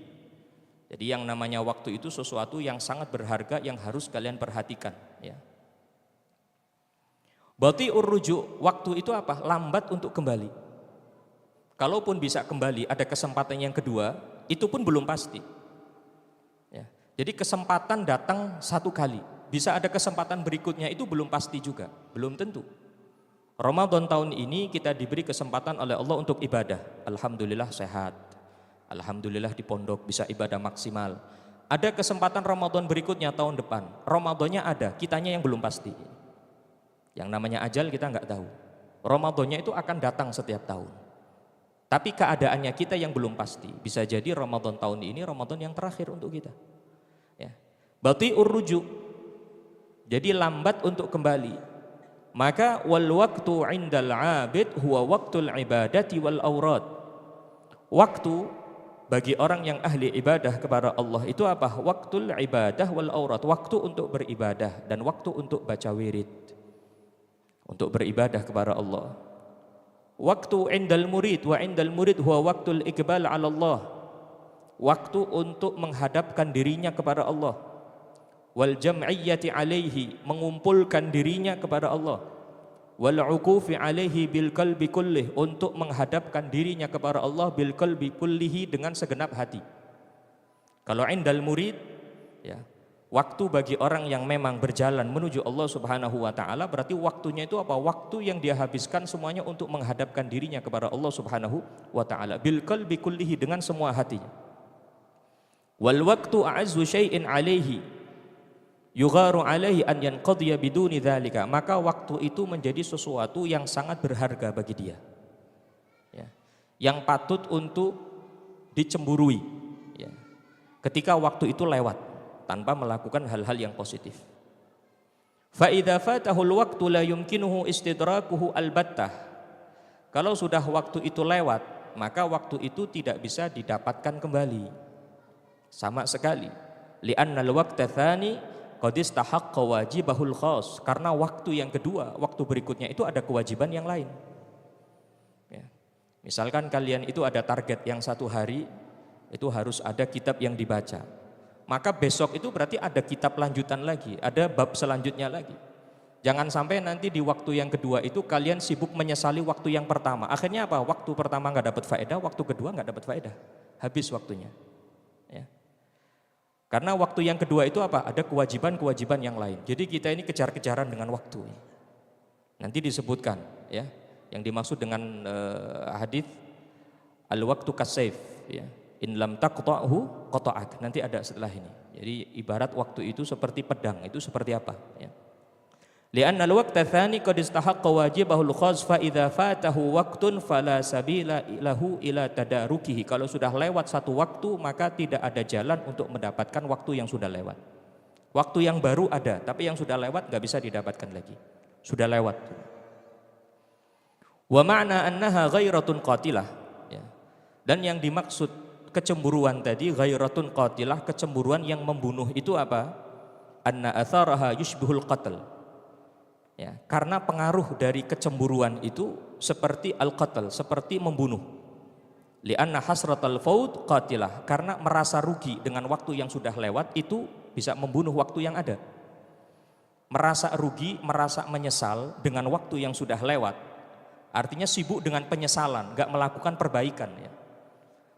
Jadi yang namanya waktu itu sesuatu yang sangat berharga yang harus kalian perhatikan ya. Bati'ur ruju', waktu itu apa? Lambat untuk kembali. Kalaupun bisa kembali, ada kesempatan yang kedua, itu pun belum pasti. Ya. Jadi kesempatan datang 1 kali, bisa ada kesempatan berikutnya itu belum pasti juga, belum tentu. Ramadan tahun ini kita diberi kesempatan oleh Allah untuk ibadah. Alhamdulillah sehat, alhamdulillah di pondok bisa ibadah maksimal. Ada kesempatan Ramadan berikutnya tahun depan, Ramadannya ada, kitanya yang belum pasti. Yang namanya ajal kita nggak tahu. Ramadannya itu akan datang setiap tahun. Tapi keadaannya kita yang belum pasti. Bisa jadi Ramadan tahun ini Ramadan yang terakhir untuk kita. Ya. Bati'ur ruju'. Jadi lambat untuk kembali. Maka wal waqtu 'indal 'abid huwa waqtul ibadati wal aurad. Waktu bagi orang yang ahli ibadah kepada Allah itu apa? Waqtul ibadah wal aurad. Waktu untuk beribadah dan waktu untuk baca wirid. Untuk beribadah kepada Allah. Waktu indal murid wa indal murid huwa waktul iqbal 'ala Allah. waktu untuk menghadapkan dirinya kepada Allah, wal jam'iyyati alaihi, mengumpulkan dirinya kepada Allah, wal uqufi alaihi bil qalbi kullih, untuk menghadapkan dirinya kepada Allah bil qalbi kullihi, dengan segenap hati. Kalau indal murid, ya, waktu bagi orang yang memang berjalan menuju Allah Subhanahu wa taala, berarti waktunya itu apa? Waktu yang dia habiskan semuanya untuk menghadapkan dirinya kepada Allah Subhanahu wa taala bil qalbi kullihi, dengan semua hatinya. Wal waqtu a'azzu syai'in alaihi yugharu alaihi an yanqadhiya biduni dzalika, maka waktu itu menjadi sesuatu yang sangat berharga bagi dia, ya, yang patut untuk dicemburui, ya, ketika waktu itu lewat tanpa melakukan hal-hal yang positif. Fa idza fatahul waqtu la yumkinuhu istidrakuhu albattah, kalau sudah waktu itu lewat, maka waktu itu tidak bisa didapatkan kembali sama sekali. Li'annal waqta tsani qad istahaqqa wajibahul khas, karena waktu yang kedua, waktu berikutnya itu ada kewajiban yang lain, ya. Misalkan kalian itu ada target yang 1 hari itu harus ada kitab yang dibaca, maka besok itu berarti ada kitab lanjutan lagi, ada bab selanjutnya lagi. Jangan sampai nanti di waktu yang kedua itu kalian sibuk menyesali waktu yang pertama. Akhirnya apa? Waktu pertama nggak dapat faedah, waktu kedua nggak dapat faedah, habis waktunya, ya. Karena waktu yang kedua itu apa? Ada kewajiban-kewajiban yang lain. Jadi kita ini kejar-kejaran dengan waktu. Nanti disebutkan, ya, yang dimaksud dengan hadis al-waqtu kasayf, ya. In lam taqta'hu qata'ak. Nanti ada setelah ini. Jadi ibarat waktu itu seperti pedang, itu seperti apa, ya. Li'anna al-waqta tsani qad istahaqqa wajibahul khas fa idza fatahu waqtun fala sabila lahu ila tadarukihi. Kalau sudah lewat satu waktu, maka tidak ada jalan untuk mendapatkan waktu yang sudah lewat. Waktu yang baru ada, tapi yang sudah lewat nggak bisa didapatkan lagi. Sudah lewat. Wa ma'na annaha ghairatun qatilah, ya. Dan yang dimaksud kecemburuan tadi, ghairatun qatilah, kecemburuan yang membunuh, itu apa? Anna atharaha yushbihul qatl, ya, karena pengaruh dari kecemburuan itu seperti al-qatl, seperti membunuh. Li'anna hasratal faut qatilah, karena merasa rugi dengan waktu yang sudah lewat itu bisa membunuh waktu yang ada. Merasa rugi, merasa menyesal dengan waktu yang sudah lewat, artinya sibuk dengan penyesalan, gak melakukan perbaikan, ya.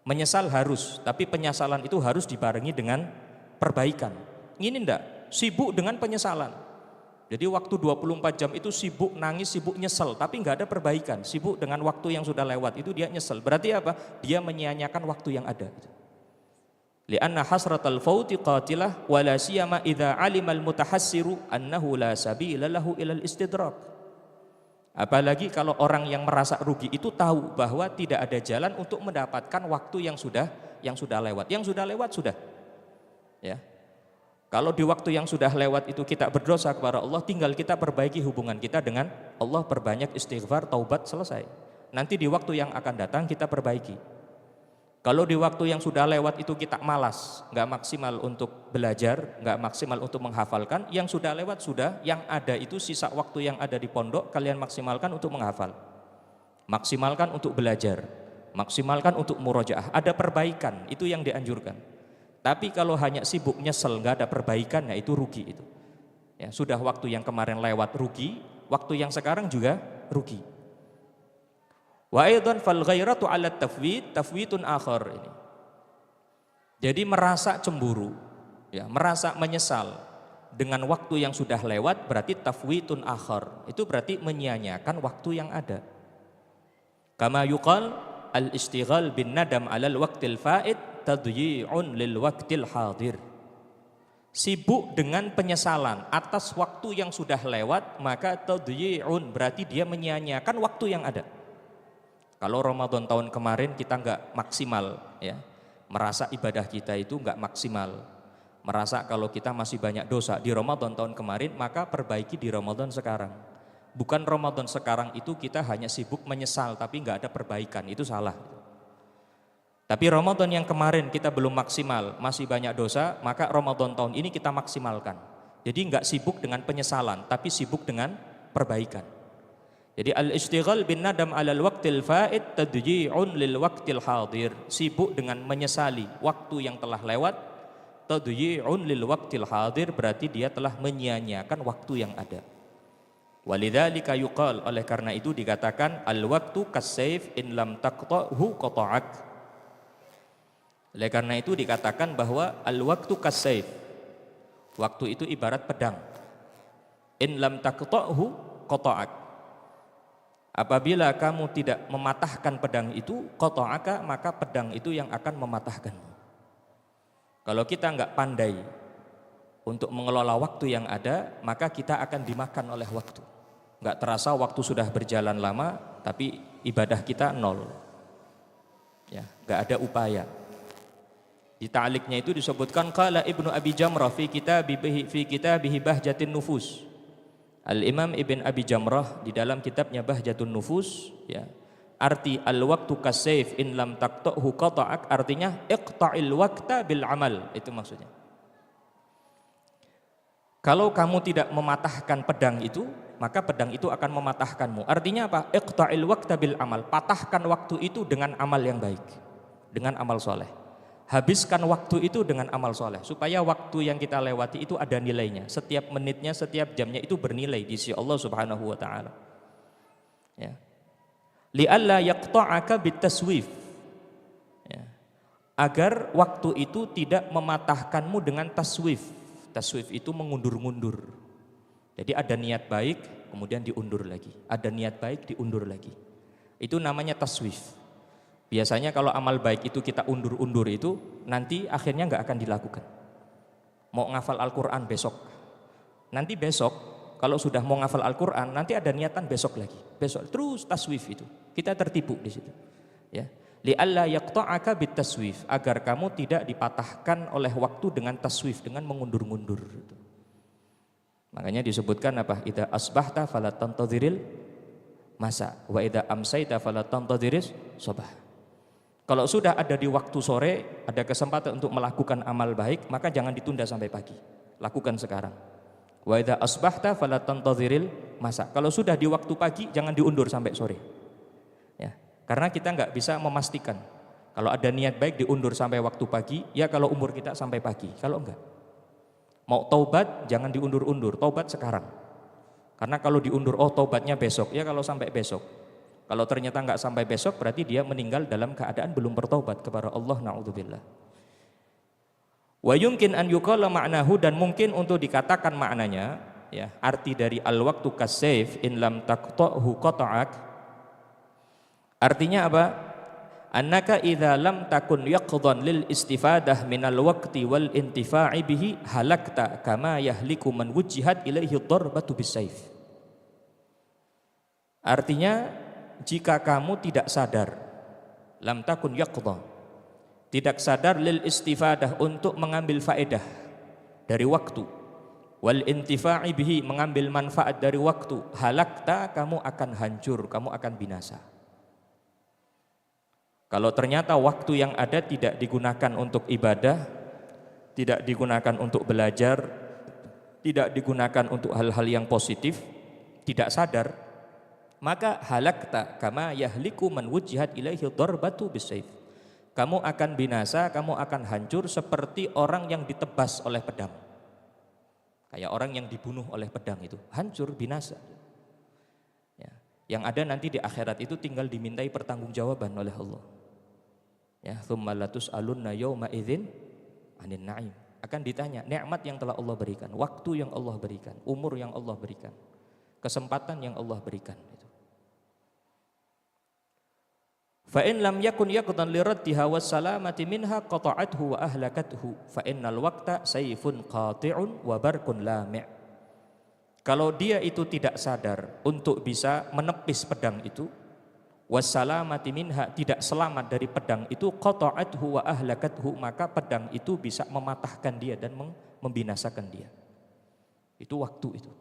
Menyesal harus, tapi penyesalan itu harus dibarengi dengan perbaikan. Ini enggak, sibuk dengan penyesalan. Jadi waktu 24 jam itu sibuk nangis, sibuk nyesel, tapi nggak ada perbaikan. Sibuk dengan waktu yang sudah lewat, itu dia nyesel. Berarti apa? Dia menyia-nyiakan waktu yang ada. Li'anna hasratal fauti qatilah wa la siyama idza 'alimal mutahassiru annahu la sabila lahu ilal istidrak. Apalagi kalau orang yang merasa rugi itu tahu bahwa tidak ada jalan untuk mendapatkan waktu yang sudah lewat. Yang sudah lewat sudah, ya. Kalau di waktu yang sudah lewat itu kita berdosa kepada Allah, tinggal kita perbaiki hubungan kita dengan Allah, perbanyak istighfar, taubat, selesai. Nanti di waktu yang akan datang kita perbaiki. Kalau di waktu yang sudah lewat itu kita malas, nggak maksimal untuk belajar, nggak maksimal untuk menghafalkan, yang sudah lewat sudah, yang ada itu sisa waktu yang ada di pondok, kalian maksimalkan untuk menghafal, maksimalkan untuk belajar, maksimalkan untuk murojaah, ada perbaikan, itu yang dianjurkan. Tapi kalau hanya sibuk nyesel, nggak ada perbaikan, ya itu rugi itu. Ya, sudah waktu yang kemarin lewat rugi, waktu yang sekarang juga rugi. Wa aidan fal ghairatu 'ala tafwitun akhar ini. Jadi merasa cemburu, ya, merasa menyesal dengan waktu yang sudah lewat berarti tafwitun akhar. Itu berarti menyia-nyiakan waktu yang ada. Kama yuqal al-istighal bin nadam 'alal waqtil fa'id tadyi'un lil waqtil hadir. Sibuk dengan penyesalan atas waktu yang sudah lewat, maka tadyi'un berarti dia menyia-nyiakan waktu yang ada. Kalau Ramadan tahun kemarin kita nggak maksimal, ya, merasa ibadah kita itu nggak maksimal, merasa kalau kita masih banyak dosa di Ramadan tahun kemarin, maka perbaiki di Ramadan sekarang. Bukan Ramadan sekarang itu kita hanya sibuk menyesal tapi nggak ada perbaikan, itu salah. Tapi Ramadan yang kemarin kita belum maksimal, masih banyak dosa, maka Ramadan tahun ini kita maksimalkan. Jadi nggak sibuk dengan penyesalan, tapi sibuk dengan perbaikan. Jadi al-ishtighal bin nadam 'alal waqtil fa'id tadyi'un lil waqtil hadir. Sibuk dengan menyesali waktu yang telah lewat, tadyi'un lil waqtil hadir berarti dia telah menyia-nyiakan waktu yang ada. Walidzalika yuqal, oleh karena itu dikatakan al-waqtu kas-sayf in lam taqta'hu qata'ak. Oleh karena itu dikatakan bahwa al-waqtu kas-sayf, waktu itu ibarat pedang. In lam taqta'hu qata'ak. Apabila kamu tidak mematahkan pedang itu, qata'aka, maka pedang itu yang akan mematahkanmu. Kalau kita enggak pandai untuk mengelola waktu yang ada, maka kita akan dimakan oleh waktu. Enggak terasa waktu sudah berjalan lama, tapi ibadah kita nol. Ya, enggak ada upaya. Di ta'liqnya itu disebutkan qala Ibnu Abi Jamrah fi kitabihi Bahjatin Nufus. Al-Imam Ibn Abi Jamrah di dalam kitabnya Bahjatun Nufus, ya, arti al-waqtu kasayf in lam taqta'hu qata'ak, artinya iqta'il waqta bil amal, itu maksudnya. Kalau kamu tidak mematahkan pedang itu, maka pedang itu akan mematahkanmu. Artinya apa? Iqta'il waqta bil amal, patahkan waktu itu dengan amal yang baik, dengan amal soleh. Habiskan waktu itu dengan amal soleh, supaya waktu yang kita lewati itu ada nilainya. Setiap menitnya, setiap jamnya itu bernilai di sisi Allah Subhanahu wa Ta'ala. Ya. Li'alla yaqta'aka bitaswif. Ya. Agar waktu itu tidak mematahkanmu dengan taswif. Taswif itu mengundur-mundur. Jadi ada niat baik, kemudian diundur lagi. Ada niat baik, diundur lagi. Itu namanya taswif. Biasanya kalau amal baik itu kita undur-undur itu, nanti akhirnya nggak akan dilakukan. Mau ngafal Al-Quran besok, nanti besok kalau sudah mau ngafal Al-Quran, nanti ada niatan besok lagi, besok terus taswif itu, kita tertipu di situ. Ya, li'alla yaqta'aka bitaswif, agar kamu tidak dipatahkan oleh waktu dengan taswif, dengan mengundur-mundur. Makanya disebutkan apa? Idza asbahta fala tantadhiril masa, wa idza amsayta fala tantadhiris sabah. Kalau sudah ada di waktu sore, ada kesempatan untuk melakukan amal baik, maka jangan ditunda sampai pagi. Lakukan sekarang. Wa idza asbahta fala tantadhiril masa. Kalau sudah di waktu pagi, jangan diundur sampai sore. Ya, karena kita nggak bisa memastikan. Kalau ada niat baik diundur sampai waktu pagi, ya kalau umur kita sampai pagi. Kalau enggak, mau taubat jangan diundur-undur, taubat sekarang. Karena kalau diundur, oh taubatnya besok, ya kalau sampai besok. Kalau ternyata enggak sampai besok, berarti dia meninggal dalam keadaan belum bertaubat kepada Allah, na'udzubillah. Wa yumkin an yuqala ma'nahu, dan mungkin untuk dikatakan maknanya, ya, arti dari al-waqtu kas-sayf in lam taqta'hu qata'ak. Artinya apa? Annaka idza lam takun yaqdan lil istifadah minal waqti wal intifa'i bihi halakta kama yahliku man wujjihat ilaihi darbatu bis-sayf. Artinya, jika kamu tidak sadar, lam takun yaqdha, tidak sadar lil istifadah, untuk mengambil faedah dari waktu, wal intifa'i bihi, mengambil manfaat dari waktu, halakta, kamu akan hancur, kamu akan binasa. Kalau ternyata waktu yang ada tidak digunakan untuk ibadah, tidak digunakan untuk belajar, tidak digunakan untuk hal-hal yang positif, tidak sadar, maka halakta kama yahliku man wujjihat ilaihi darbatu bisayf. Kamu akan binasa, kamu akan hancur seperti orang yang ditebas oleh pedang. Kayak orang yang dibunuh oleh pedang itu, hancur, binasa. Ya. Yang ada nanti di akhirat itu tinggal dimintai pertanggungjawaban oleh Allah. Ya, tsumma latus'alunna yauma idzin 'anin na'im. Akan ditanya nikmat yang telah Allah berikan, waktu yang Allah berikan, umur yang Allah berikan, kesempatan yang Allah berikan. Fa in lam yakun yaqdan li raddiha was salamati minha qata'athu wa ahlakathu fa innal waqta sayfun qati'un wa barqun lami'. Kalau dia itu tidak sadar untuk bisa menepis pedang itu, was salamati minha, tidak selamat dari pedang itu, qata'athu wa ahlakathu, maka pedang itu bisa mematahkan dia dan membinasakan dia. Itu waktu itu.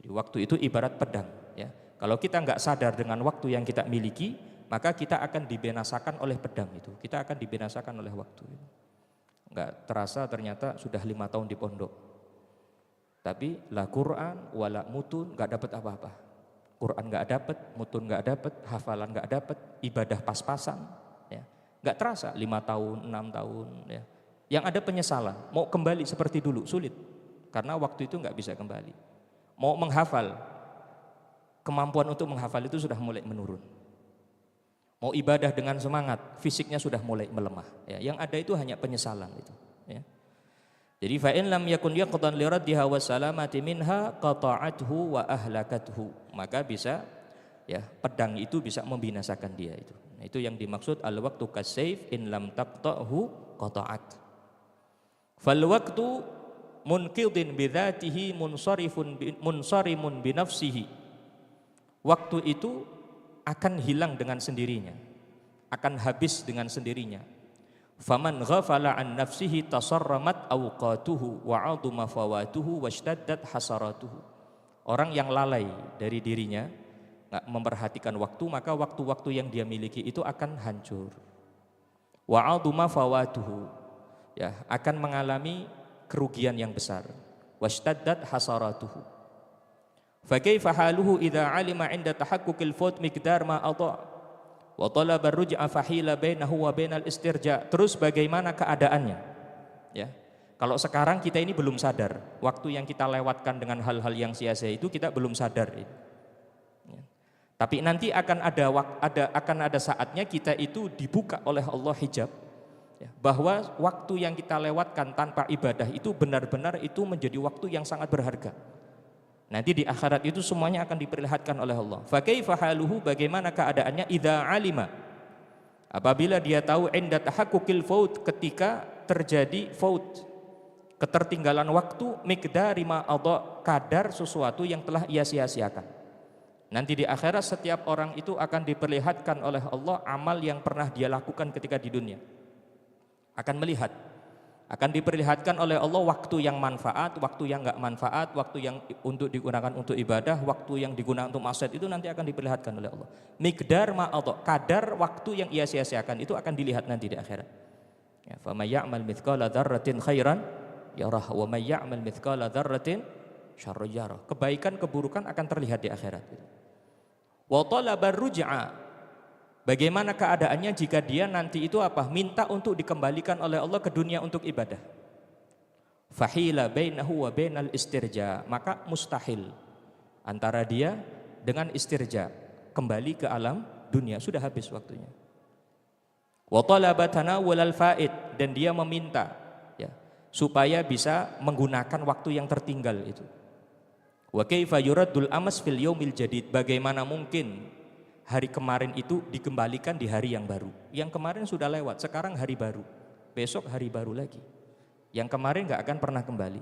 Jadi waktu itu ibarat pedang, ya. Kalau kita enggak sadar dengan waktu yang kita miliki, maka kita akan dibinasakan oleh pedang itu. Kita akan dibinasakan oleh waktu itu. Enggak terasa ternyata sudah 5 tahun di pondok. Tapi la Quran wala mutun, enggak dapat apa-apa. Quran nggak dapat, mutun nggak dapat, hafalan nggak dapat, ibadah pas-pasan, ya. Nggak terasa 5 tahun, 6 tahun, ya. Yang ada penyesalan, mau kembali seperti dulu sulit, karena waktu itu nggak bisa kembali. Mau menghafal, kemampuan untuk menghafal itu sudah mulai menurun. Mau ibadah dengan semangat, fisiknya sudah mulai melemah. Ya. Yang ada itu hanya penyesalan itu. Ya. Jadi fa in lam yakun yaqdan li raddiha wa salamati minha qata'athu wa ahlakathu. Maka bisa ya pedang itu bisa membinasakan dia itu. Nah, itu yang dimaksud al waqtu kasayf in lam taqta'hu qata'at. Fal waqtu munqidin bi dzatihi munsarimun bi nafsihi. Waktu itu akan hilang dengan sendirinya, akan habis dengan sendirinya. Faman ghafala an nafsihi tasarramat awqatuhu wa 'aduma fawatuhu washtaddat hasaratuhu. Orang yang lalai dari dirinya, enggak memperhatikan waktu, maka waktu-waktu yang dia miliki itu akan hancur. Wa 'aduma fawatuhu, ya, akan mengalami kerugian yang besar. Washtaddat hasaratuhu. Fa kaifa haluhu idza 'alima 'inda tahaqqukil faut miqdar ma adha wa talaba ruj'a fahila bainahu wa bainal istirja. Terus bagaimana keadaannya? Ya. Kalau sekarang kita ini belum sadar, waktu yang kita lewatkan dengan hal-hal yang sia-sia itu kita belum sadar. Ya. Tapi nanti akan ada saatnya kita itu dibuka oleh Allah hijab, ya, bahwa waktu yang kita lewatkan tanpa ibadah itu benar-benar itu menjadi waktu yang sangat berharga. Nanti di akhirat itu semuanya akan diperlihatkan oleh Allah. Fa kaifa haluhu, bagaimana keadaannya idza alima, apabila dia tahu inda tahaqqukil faut, ketika terjadi faut, ketertinggalan waktu, miqdari ma adha, kadar sesuatu yang telah ia sia-siakan. Nanti di akhirat setiap orang itu akan diperlihatkan oleh Allah amal yang pernah dia lakukan ketika di dunia. Akan melihat, akan diperlihatkan oleh Allah waktu yang manfaat, waktu yang enggak manfaat, waktu yang untuk digunakan untuk ibadah, waktu yang digunakan untuk maksiat, itu nanti akan diperlihatkan oleh Allah. Miqdar ma adha, kadar waktu yang ia sia-siakan itu akan dilihat nanti di akhirat. Ya, fa may ya'mal mithqala dzarratin khairan yarah wa may ya'mal mithqala dzarratin syarran yarah. Kebaikan keburukan akan terlihat di akhirat. Wa talaba ruj'a, bagaimana keadaannya jika dia nanti itu apa? Minta untuk dikembalikan oleh Allah ke dunia untuk ibadah. Fahila bainahu wa bainal istirja, maka mustahil antara dia dengan istirja, kembali ke alam dunia, sudah habis waktunya. Wa talaba tanawul faid, dan dia meminta, ya, supaya bisa menggunakan waktu yang tertinggal itu. Wa kaifa yuraddul amas fil yaumil jadid, bagaimana mungkin hari kemarin itu dikembalikan di hari yang baru. Yang kemarin sudah lewat, sekarang hari baru. Besok hari baru lagi. Yang kemarin nggak akan pernah kembali.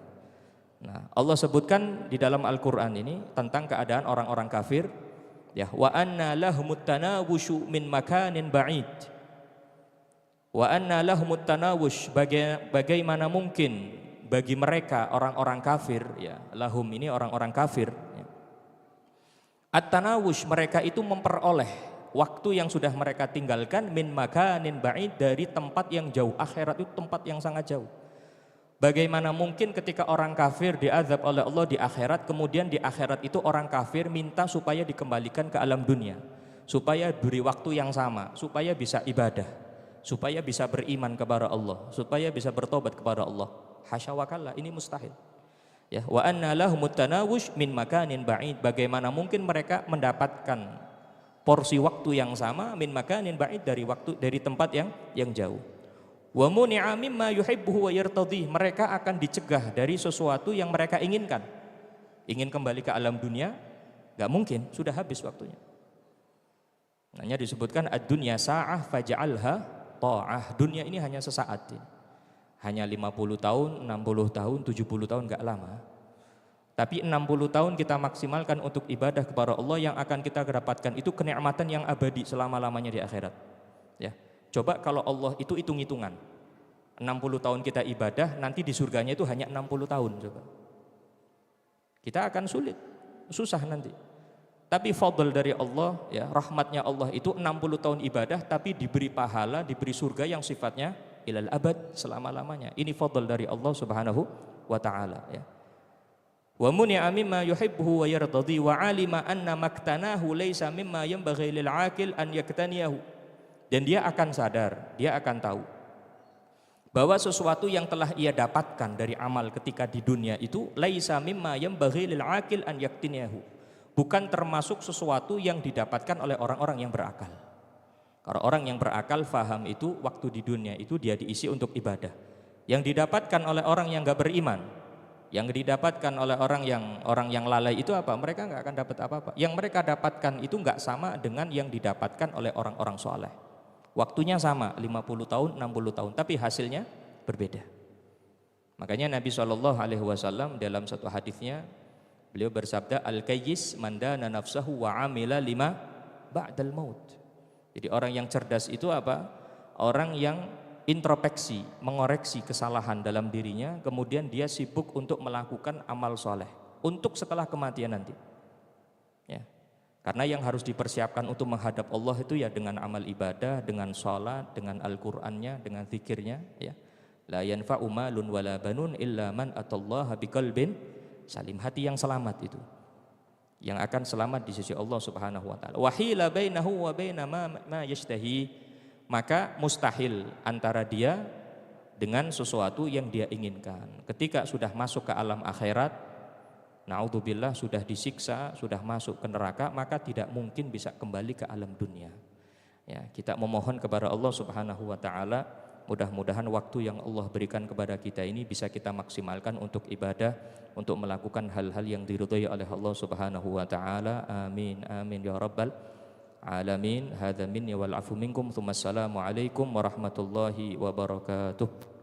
Nah, Allah sebutkan di dalam Al-Qur'an ini tentang keadaan orang-orang kafir, ya, wa anna lahumut tanawushu min makanin ba'id. Wa anna lahumut tanawush, bagaimana mungkin bagi mereka orang-orang kafir, ya, lahum ini orang-orang kafir, ya. At-tanawush, mereka itu memperoleh waktu yang sudah mereka tinggalkan min makanin ba'id, dari tempat yang jauh. Akhirat itu tempat yang sangat jauh. Bagaimana mungkin ketika orang kafir diazab oleh Allah di akhirat, kemudian di akhirat itu orang kafir minta supaya dikembalikan ke alam dunia, supaya beri waktu yang sama, supaya bisa ibadah, supaya bisa beriman kepada Allah, supaya bisa bertobat kepada Allah. Hasya wa kalla, ini mustahil. Ya, wa anna lahumut tanawush min makanin ba'id, bagaimana mungkin mereka mendapatkan porsi waktu yang sama min makanin ba'id, dari tempat yang jauh. Wa muni'a mimma yuhibbuhu wa yartadhi, mereka akan dicegah dari sesuatu yang mereka inginkan. Ingin kembali ke alam dunia, enggak mungkin, sudah habis waktunya. Hanya disebutkan ad-dunya sa'ah faj'alha ta'ah, dunia ini hanya sesaat ini. Hanya 50 tahun, 60 tahun, 70 tahun, enggak lama. Tapi 60 tahun kita maksimalkan untuk ibadah kepada Allah, yang akan kita dapatkan itu kenikmatan yang abadi selama-lamanya di akhirat. Ya. Coba kalau Allah itu hitung-hitungan. 60 tahun kita ibadah, nanti di surganya itu hanya 60 tahun, coba. Kita akan sulit, susah nanti. Tapi fadl dari Allah, ya, rahmatnya Allah itu 60 tahun ibadah tapi diberi pahala, diberi surga yang sifatnya ilal abad, selama-lamanya. Ini fadl dari Allah Subhanahu wa taala, ya. Wa muni'a mimma yuhibbuhu wa yardadi wa 'alima anna maktanahu laisa mimma yanbaghi lil 'aqil an yaktaniyahu. Dan dia akan sadar, dia akan tahu bahwa sesuatu yang telah ia dapatkan dari amal ketika di dunia itu laisa mimma yanbaghi lil 'aqil an yaktaniyahu. Bukan termasuk sesuatu yang didapatkan oleh orang-orang yang berakal. Kalau orang yang berakal faham itu waktu di dunia itu dia diisi untuk ibadah. Yang didapatkan oleh orang yang enggak beriman, yang didapatkan oleh orang yang lalai itu apa? Mereka enggak akan dapat apa-apa. Yang mereka dapatkan itu enggak sama dengan yang didapatkan oleh orang-orang soleh. Waktunya sama, 50 tahun, 60 tahun, tapi hasilnya berbeda. Makanya Nabi SAW dalam satu hadisnya beliau bersabda, al-kayyis man dana nafsahu wa amila lima ba'dal maut. Jadi orang yang cerdas itu apa? Orang yang introspeksi, mengoreksi kesalahan dalam dirinya, kemudian dia sibuk untuk melakukan amal soleh untuk setelah kematian nanti. Ya. Karena yang harus dipersiapkan untuk menghadap Allah itu ya dengan amal ibadah, dengan sholat, dengan Al-Qur'annya, dengan zikirnya. Ya. La yanfa'u malun wala banun illa man atallaha biqalbin salim. Hati yang selamat itu, yang akan selamat di sisi Allah Subhanahu wa taala. Wa hila bainahu wa baina ma yashtahi. Maka mustahil antara dia dengan sesuatu yang dia inginkan. Ketika sudah masuk ke alam akhirat, naudzubillah, sudah disiksa, sudah masuk ke neraka, maka tidak mungkin bisa kembali ke alam dunia. Ya, kita memohon kepada Allah Subhanahu wa taala, mudah-mudahan waktu yang Allah berikan kepada kita ini bisa kita maksimalkan untuk ibadah, untuk melakukan hal-hal yang diridhai oleh Allah Subhanahu wa taala. Amin amin ya rabbal alamin. Hadza minni wal afu minkum. Tsumma assalamu alaikum warahmatullahi wabarakatuh.